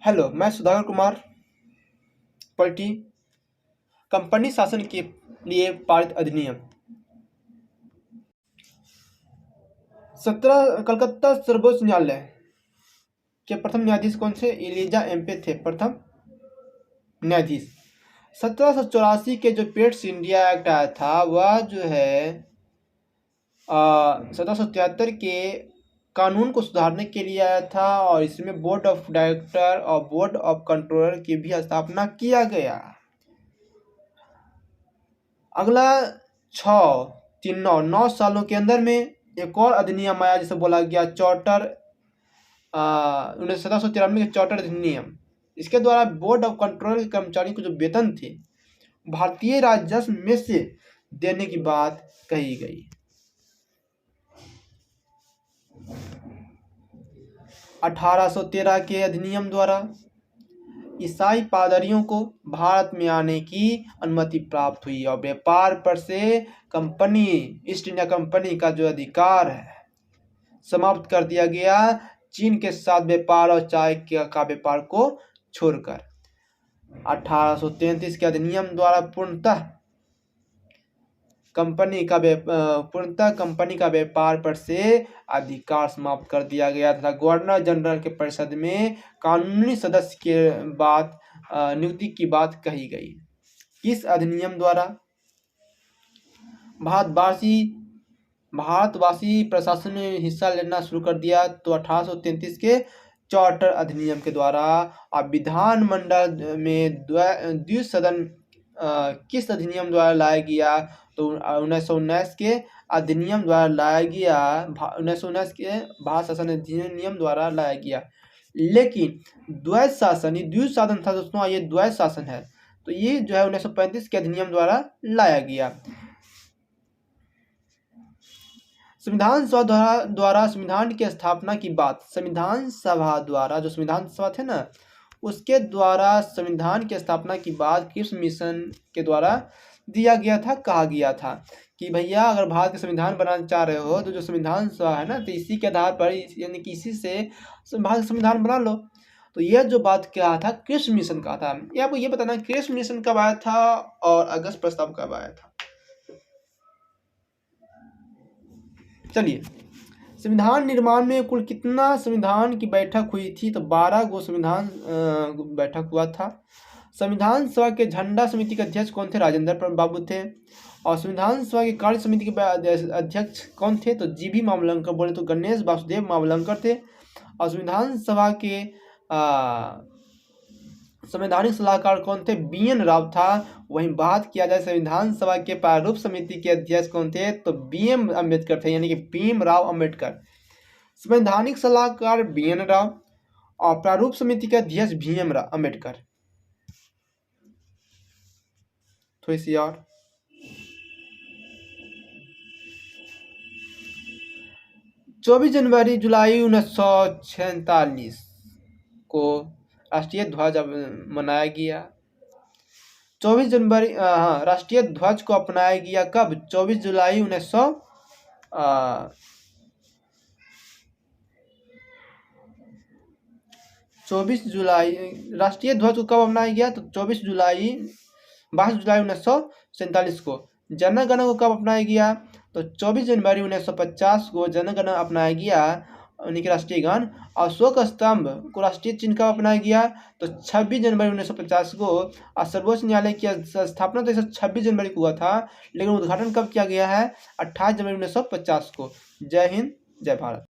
Hello, मैं सुधाकर कुमार पलटी। Company शासन के लिए पारित अधिनियम 17 कलकत्ता सर्वोच्च न्यायालय के प्रथम न्यायाधीश कौन से? एलिजा एम्पे थे प्रथम न्यायाधीश। 1784 के जो पेट्स इंडिया एक्ट आया था वह जो है 1773 के कानून को सुधारने के लिए आया था और इसमें बोर्ड ऑफ डायरेक्टर और बोर्ड ऑफ कंट्रोलर की भी स्थापना किया गया। अगला 9 सालों के अंदर में एक और अधिनियम आया जिसे बोला गया चार्टर 1793 के चार्टर अधिनियम। इसके द्वारा बोर्ड ऑफ कंट्रोल के कर्मचारियों को जो वेतन थे भारतीय राजस्व में से देने की बात कही गई। 1813 के अधिनियम द्वारा ईसाई पादरियों को भारत में आने की अनुमति प्राप्त हुई और व्यापार पर से कंपनी ईस्ट इंडिया कंपनी का जो अधिकार है समाप्त कर दिया गया, चीन के साथ व्यापार और चाय का व्यापार को छोड़कर। 1833 के अधिनियम द्वारा पूर्णतः कंपनी का व्यापार पर से अधिकार समाप्त कर दिया गया तथा गवर्नर जनरल के परिषद में कानूनी सदस्य के बाद नियुक्ति की बात कही गई। इस अधिनियम द्वारा भारतवासी प्रशासन में हिस्सा लेना शुरू कर दिया। तो 1833 के चार्टर अधिनियम के द्वारा अब विधानमंडल में द्विसदन किस अधिनियम द्वारा लाया गया? तो 1919 के अधिनियम द्वारा लाया गया। 1919 के भारत शासन अधिनियम द्वारा लाया गया। लेकिन द्वैध शासन, ये द्विज शासन था दोस्तों, ये द्वैध शासन है। तो ये जो है 1935 के अधिनियम द्वारा लाया गया। संविधान सभा द्वारा संविधान की स्थापना की बात, संविधान सभा द्वारा जो संविधान सभा थे ना उसके द्वारा संविधान की स्थापना की बात क्रिप्स मिशन के द्वारा दिया गया था। कहा गया था कि भैया अगर भारत का संविधान बनाना चाह रहे हो तो जो संविधान सभा है ना तो इसी के आधार पर यानी कि इसी से भारत का संविधान बना लो। तो यह जो बात कहा था क्रिप्स मिशन का था। ये आपको ये बताना क्रिप्स मिशन कब आया था और अगस्त प्रस्ताव कब आया था। चलिए, संविधान निर्माण में कुल कितना संविधान की बैठक हुई थी? तो 12 गो संविधान बैठक हुआ था। संविधान सभा के झंडा समिति के अध्यक्ष कौन थे? राजेंद्र बाबू थे। और संविधान सभा की कार्य समिति के अध्यक्ष कौन थे? तो जीबी मावलंकर, बोले तो गणेश वासुदेव मावलंकर थे। और संविधान सभा के संवैधानिक सलाहकार कौन थे? BN राव था। वहीं बात किया जाए संविधान सभा के प्रारूप समिति के अध्यक्ष कौन थे? तो BM अम्बेडकर थे, यानी कि भीम राव अम्बेडकर। संवैधानिक सलाहकार BN राव और प्रारूप समिति के अध्यक्ष भीम राव अम्बेडकर। थोड़ी सी और 24 जनवरी जुलाई 1947 को राष्ट्रीय ध्वज मनाया गया। 24 जनवरी राष्ट्रीय ध्वज को अपनाया गया कब? 24 जुलाई 24 जुलाई राष्ट्रीय ध्वज को कब अपनाया गया? तो 22 जुलाई 1947 को। जनगणना को कब अपनाया गया? तो 24 जनवरी 1950 को जनगणना अपनाया गया, यानी कि राष्ट्रीय गान। अशोक स्तंभ को राष्ट्रीय चिन्ह कब अपनाया गया? तो 26 जनवरी 1950 को। और सर्वोच्च न्यायालय की स्थापना तो 26 जनवरी को हुआ था, लेकिन उद्घाटन कब किया गया है? 28 जनवरी 1950 को। जय हिंद, जय भारत।